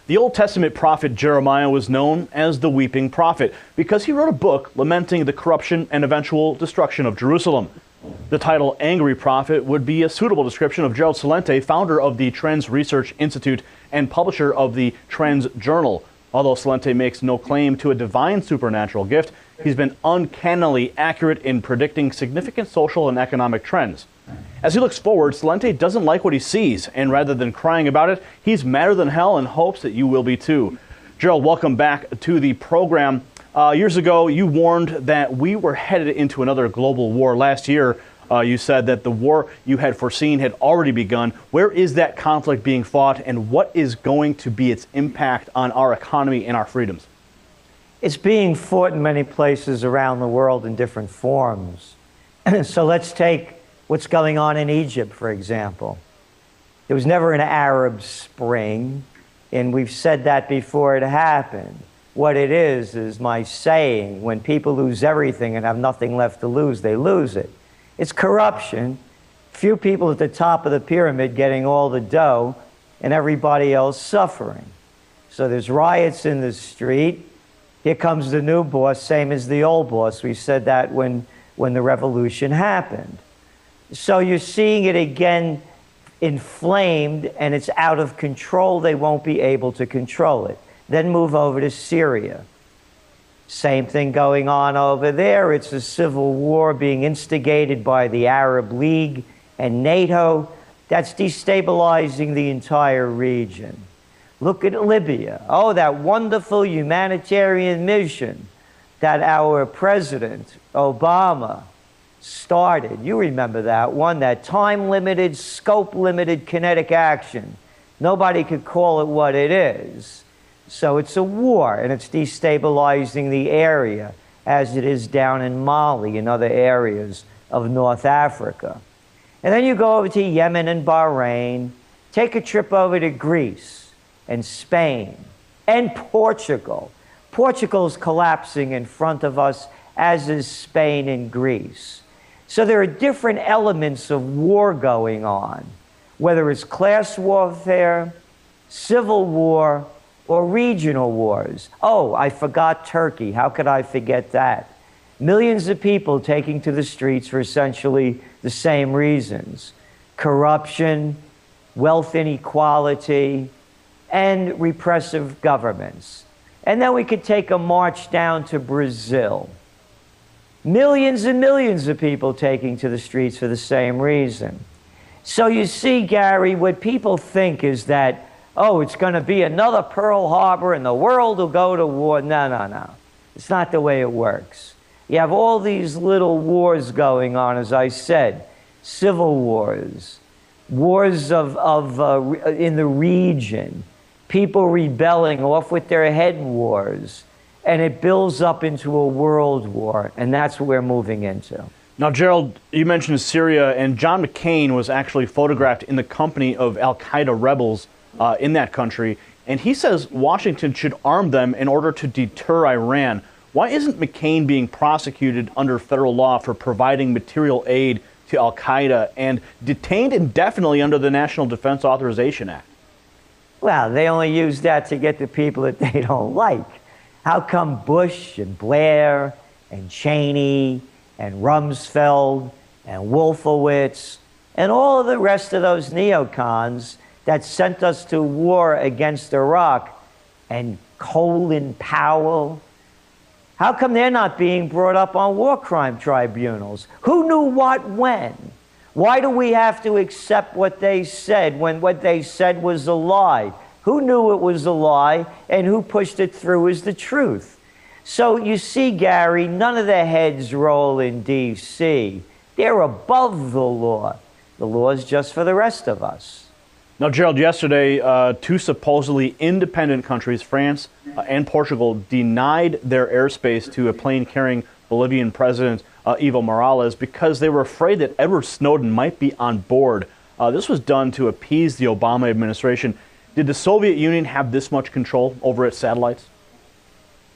The Old Testament prophet Jeremiah was known as the weeping prophet because he wrote a book lamenting the corruption and eventual destruction of Jerusalem. The title Angry Prophet would be a suitable description of Gerald Celente, founder of the TrendsResearchInstitute and publisher of the TrendsJournal. Although Celente makes no claim to a divine supernatural gift, he's been uncannily accurate in predicting significant social and economic trends. As he looks forward, Celente doesn't like what he sees, and rather than crying about it, he's madder than hell and hopes that you will be too. Gerald, welcome back to the program. Years ago, you warned that we were headed into another global war. Last year, you said that the war you had foreseen had already begun. Where is that conflict being fought, and what is going to be its impact on our economy and our freedoms? It's being fought in many places around the world in different forms. So let's take what's going on in Egypt, for example. There was never an Arab Spring, and we've said that before it happened. What it is my saying, when people lose everything and have nothing left to lose, they lose it. It's corruption. Few people at the top of the pyramid getting all the dough and everybody else suffering. So there's riots in the street. Here comes the new boss, same as the old boss. We said that when the revolution happened. So you're seeing it again inflamed, and it's out of control. They won't be able to control it. Then move over to Syria. Same thing going on over there. It's a civil war being instigated by the Arab League and NATO. That's destabilizing the entire region. Look at Libya. Oh, that wonderful humanitarian mission that our president, Obama, started. You remember that one, that time-limited, scope-limited kinetic action. Nobody could call it what it is. So it's a war, and it's destabilizing the area, as it is down in Mali and other areas of North Africa. And then you go over to Yemen and Bahrain, take a trip over to Greece and Spain and Portugal. Portugal's collapsing in front of us, as is Spain and Greece. So there are different elements of war going on, whether it's class warfare, civil war, or regional wars. Oh, I forgot Turkey. How could I forget that? Millions of people taking to the streets for essentially the same reasons: corruption, wealth inequality, and repressive governments. And then we could take a march down to Brazil. Millions and millions of people taking to the streets for the same reason. So you see, Gary, what people think is that, oh, it's going to be another Pearl Harbor and the world will go to war. No, no, no. It's not the way it works. You have all these little wars going on, as I said, civil wars, wars in the region, people rebelling off with their head wars, and it builds up into a world war, and that's what we're moving into. Now, Gerald, you mentioned Syria, and John McCain was actually photographed in the company of al-Qaeda rebels in that country, and he says Washington should arm them in order to deter Iran. Why isn't McCain being prosecuted under federal law for providing material aid to al-Qaeda and detained indefinitely under the National Defense Authorization Act? Well, they only use that to get the people that they don't like. How come Bush and Blair and Cheney and Rumsfeld and Wolfowitz and all of the rest of those neocons that sent us to war against Iraq, and Colin Powell, how come they're not being brought up on war crime tribunals? Who knew what when? Why do we have to accept what they said when what they said was a lie? Who knew it was a lie, and who pushed it through as the truth? So you see, Gary, none of the heads roll in D.C. They're above the law. The law is just for the rest of us. Now, Gerald, yesterday, two supposedly independent countries, France and Portugal, denied their airspace to a plane carrying Bolivian President Evo Morales because they were afraid that Edward Snowden might be on board. This was done to appease the Obama administration. Did the Soviet Union have this much control over its satellites?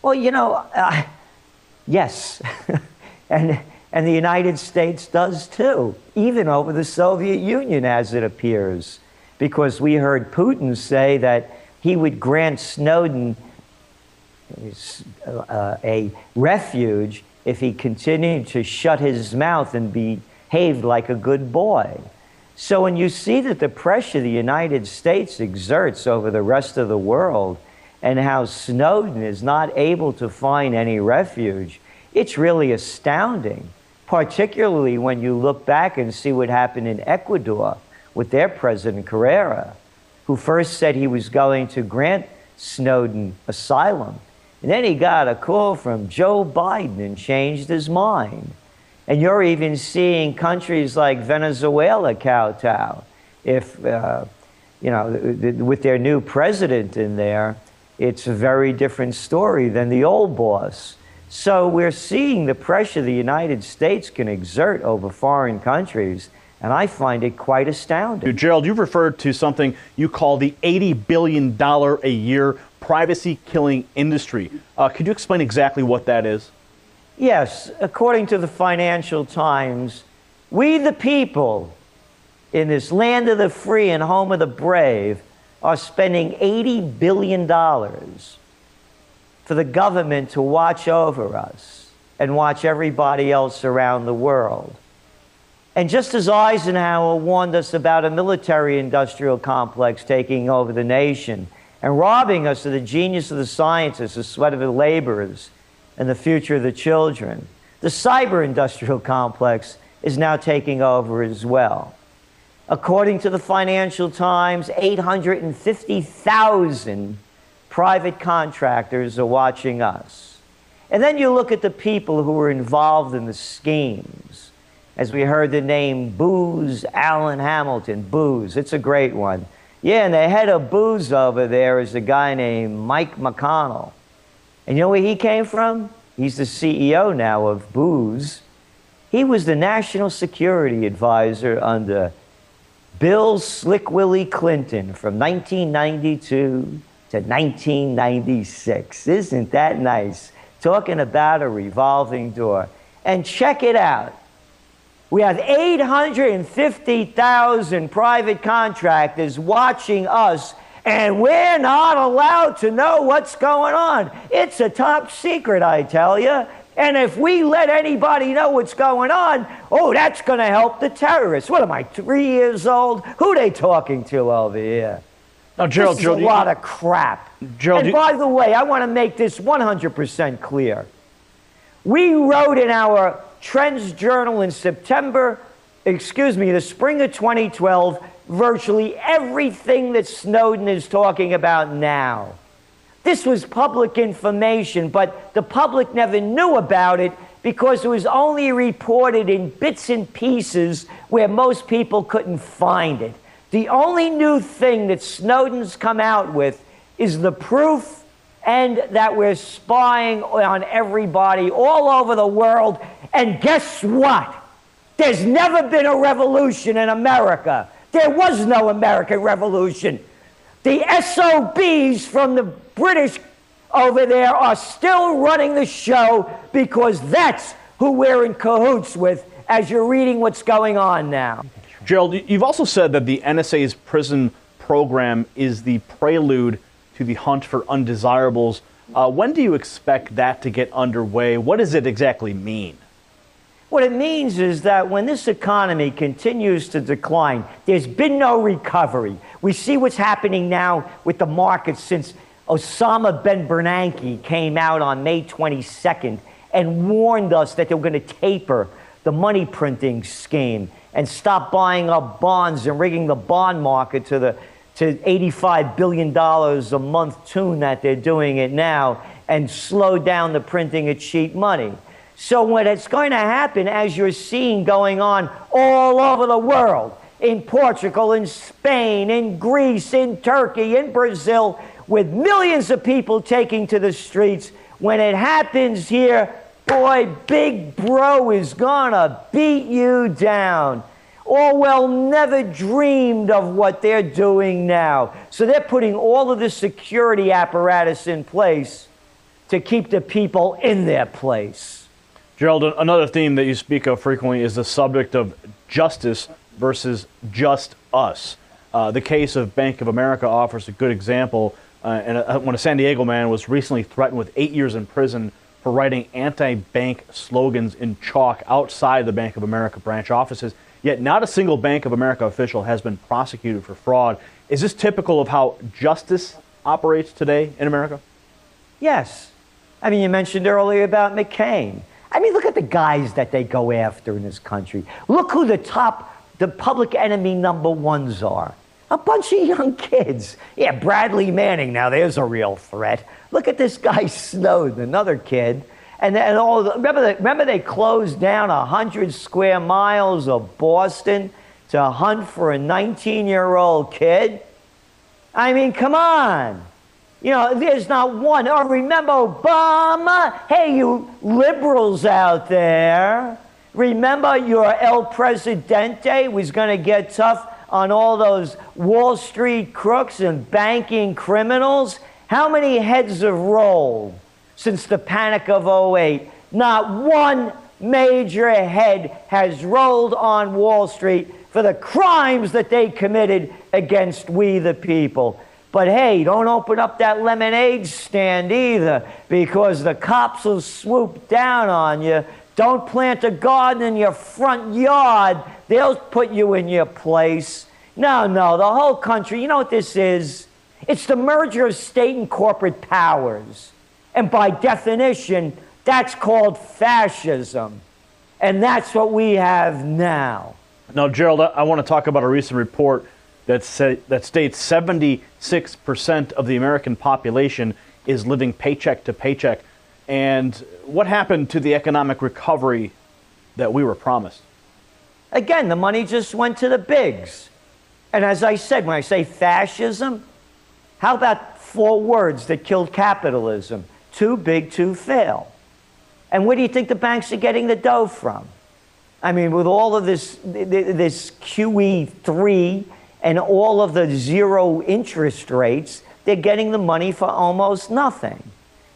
Well, you know, yes. and the United States does too, even over the Soviet Union, as it appears. Because we heard Putin say that he would grant Snowden a refuge if he continued to shut his mouth and behaved like a good boy. So when you see that the pressure the United States exerts over the rest of the world and how Snowden is not able to find any refuge, it's really astounding, particularly when you look back and see what happened in Ecuador with their president, Carrera, who first said he was going to grant Snowden asylum. And then he got a call from Joe Biden and changed his mind. And you're even seeing countries like Venezuela kowtow. If, you know, with their new president in there, it's a very different story than the old boss. So we're seeing the pressure the United States can exert over foreign countries, and I find it quite astounding. Gerald, you've referred to something you call the $80 billion a year privacy-killing industry. Could you explain exactly what that is? Yes, according to the Financial Times, we the people in this land of the free and home of the brave are spending $80 billion for the government to watch over us and watch everybody else around the world. And just as Eisenhower warned us about a military-industrial complex taking over the nation and robbing us of the genius of the scientists, the sweat of the laborers, and the future of the children, the cyber-industrial complex is now taking over as well. According to the Financial Times, 850,000 private contractors are watching us. And then you look at the people who are involved in the schemes. As we heard the name Booz Allen Hamilton, Booz, it's a great one. Yeah, and the head of Booz over there is a guy named Mike McConnell. And you know where he came from? He's the CEO now of Booz. He was the national security advisor under Bill Slick Willie Clinton from 1992 to 1996. Isn't that nice? Talking about a revolving door. And check it out. We have 850,000 private contractors watching us, and we're not allowed to know what's going on. It's a top secret, I tell you. And if we let anybody know what's going on, oh, that's going to help the terrorists. What am I, 3 years old? Who are they talking to over here? Now, Gerald, this is a lot of crap. Gerald, and by the way, I want to make this 100% clear. We wrote in our TrendsJournal in the spring of 2012, virtually everything that Snowden is talking about now. This was public information, but the public never knew about it because it was only reported in bits and pieces where most people couldn't find it. The only new thing that Snowden's come out with is the proof and that we're spying on everybody all over the world. And guess what? There's never been a revolution in America. There was no American Revolution. The SOBs from the British over there are still running the show because that's who we're in cahoots with as you're reading what's going on now. Gerald, you've also said that the NSA's Prism Program is the prelude to the hunt for undesirables. When do you expect that to get underway? What does it exactly mean? What it means is that when this economy continues to decline, there's been no recovery. We see what's happening now with the markets since Osama Ben Bernanke came out on May 22nd and warned us that they were going to taper the money printing scheme and stop buying up bonds and rigging the bond market to $85 billion a month tune that they're doing it now and slow down the printing of cheap money. So what is going to happen, as you're seeing going on all over the world, in Portugal, in Spain, in Greece, in Turkey, in Brazil, with millions of people taking to the streets, when it happens here, boy, Big Bro is gonna beat you down. Orwell never dreamed of what they're doing now. So they're putting all of this security apparatus in place to keep the people in their place. Gerald, another theme that you speak of frequently is the subject of justice versus just us. The case of Bank of America offers a good example when a San Diego man was recently threatened with 8 years in prison for writing anti-bank slogans in chalk outside the Bank of America branch offices. Yet not a single Bank of America official has been prosecuted for fraud. Is this typical of how justice operates today in America? Yes. I mean, you mentioned earlier about McCain. I mean, look at the guys that they go after in this country. Look who the public enemy number ones are. A bunch of young kids. Yeah, Bradley Manning, now there's a real threat. Look at this guy Snowden, another kid. Remember they closed down 100 square miles of Boston to hunt for a 19-year-old kid? I mean, come on. You know, there's not one. Or remember Obama? Hey, you liberals out there. Remember your El Presidente was going to get tough on all those Wall Street crooks and banking criminals? How many heads have rolled since the panic of '08? Not one major head has rolled on Wall Street for the crimes that they committed against we the people. But hey, don't open up that lemonade stand either, because the cops will swoop down on you. Don't plant a garden in your front yard. They'll put you in your place. No, the whole country, you know what this is? It's the merger of state and corporate powers. And by definition, that's called fascism. And that's what we have now. Now, Gerald, I want to talk about a recent report that states 76% of the American population is living paycheck to paycheck. And what happened to the economic recovery that we were promised? Again, the money just went to the bigs. And as I said, when I say fascism, how about 4 words that killed capitalism? Too big to fail. And where do you think the banks are getting the dough from? I mean, with all of this QE3 and all of the zero interest rates, they're getting the money for almost nothing.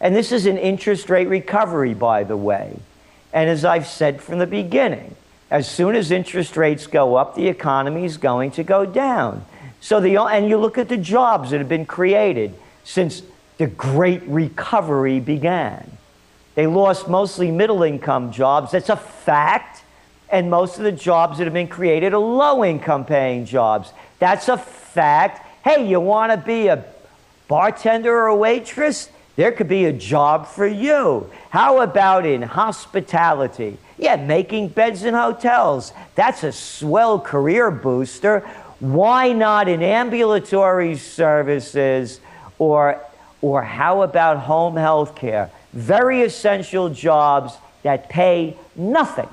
And this is an interest rate recovery, by the way. And as I've said from the beginning, as soon as interest rates go up, the economy is going to go down. And you look at the jobs that have been created since the Great Recovery began. They lost mostly middle-income jobs. That's a fact. And most of the jobs that have been created are low-income paying jobs. That's a fact. Hey, you want to be a bartender or a waitress? There could be a job for you. How about in hospitality? Yeah, making beds in hotels. That's a swell career booster. Why not in ambulatory services, or how about home health care? Very essential jobs that pay nothing,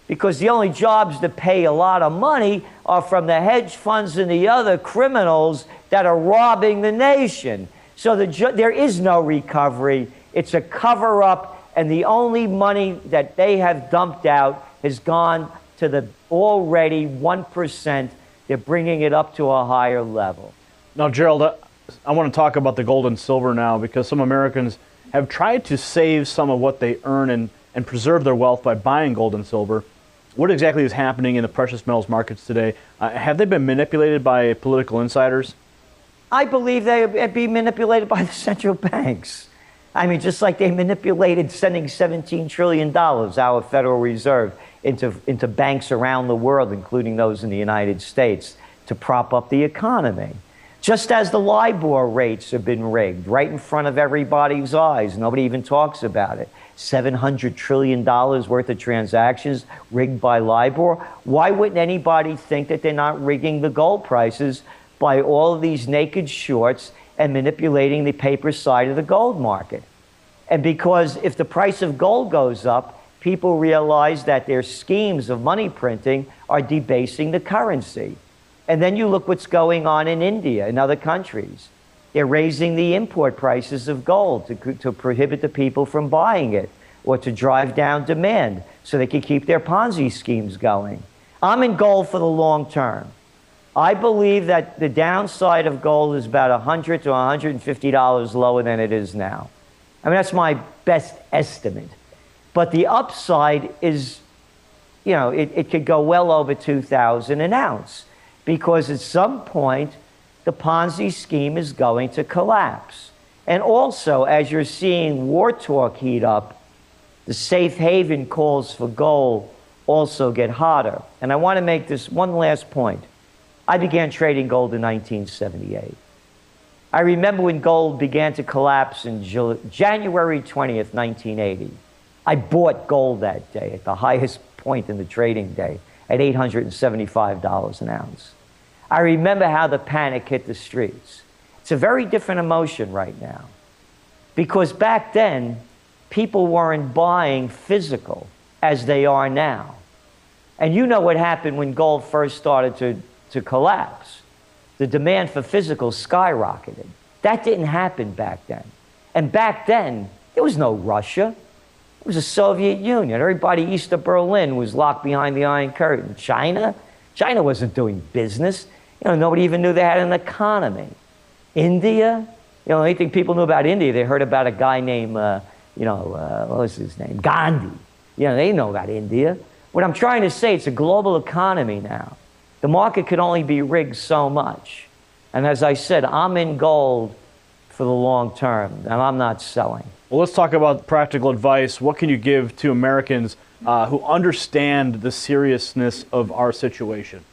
because the only jobs that pay a lot of money are from the hedge funds and the other criminals that are robbing the nation. So there is no recovery. It's a cover-up, and the only money that they have dumped out has gone to the already 1%. They're bringing it up to a higher level. Now, Gerald, I want to talk about the gold and silver now, because some Americans have tried to save some of what they earn and preserve their wealth by buying gold and silver. What exactly is happening in the precious metals markets today? Have they been manipulated by political insiders? I believe they'd be manipulated by the central banks. I mean, just like they manipulated sending $17 trillion, our Federal Reserve, into banks around the world, including those in the United States, to prop up the economy. Just as the LIBOR rates have been rigged right in front of everybody's eyes. Nobody even talks about it. $700 trillion worth of transactions rigged by LIBOR. Why wouldn't anybody think that they're not rigging the gold prices by all of these naked shorts and manipulating the paper side of the gold market? And because if the price of gold goes up, people realize that their schemes of money printing are debasing the currency. And then you look what's going on in India and other countries. They're raising the import prices of gold to prohibit the people from buying it, or to drive down demand so they can keep their Ponzi schemes going. I'm in gold for the long term. I believe that the downside of gold is about $100 to $150 lower than it is now. I mean, that's my best estimate. But the upside is, you know, it could go well over $2,000 an ounce, because at some point, the Ponzi scheme is going to collapse. And also, as you're seeing war talk heat up, the safe haven calls for gold also get hotter. And I want to make this one last point. I began trading gold in 1978. I remember when gold began to collapse in January 20th, 1980. I bought gold that day at the highest point in the trading day at $875 an ounce. I remember how the panic hit the streets. It's a very different emotion right now. Because back then, people weren't buying physical as they are now. And you know what happened when gold first started to collapse. The demand for physical skyrocketed. That didn't happen back then. And back then, there was no Russia. It was the Soviet Union. Everybody east of Berlin was locked behind the Iron Curtain. China wasn't doing business. You know, nobody even knew they had an economy. India, you know, the only thing people knew about India, they heard about a guy named, what was his name? Gandhi. You know, they know about India. What I'm trying to say, it's a global economy now. The market could only be rigged so much. And as I said, I'm in gold for the long term, and I'm not selling. Well, let's talk about practical advice. What can you give to Americans who understand the seriousness of our situation?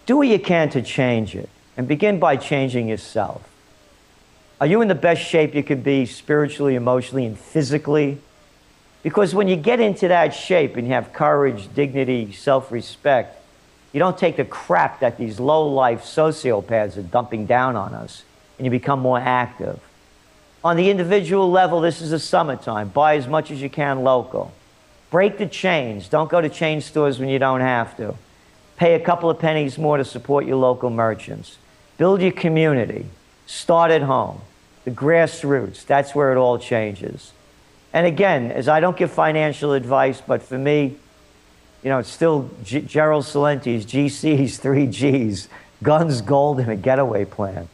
Do what you can to change it, and begin by changing yourself. Are you in the best shape you could be spiritually, emotionally, and physically? Because when you get into that shape and you have courage, dignity, self-respect, you don't take the crap that these low-life sociopaths are dumping down on us, and you become more active. On the individual level, this is the summertime. Buy as much as you can local. Break the chains. Don't go to chain stores when you don't have to. Pay a couple of pennies more to support your local merchants. Build your community. Start at home. The grassroots, that's where it all changes. And again, as I don't give financial advice, but for me, you know, it's still Gerald Celente's GC's 3 Gs, guns, gold, and a getaway plan.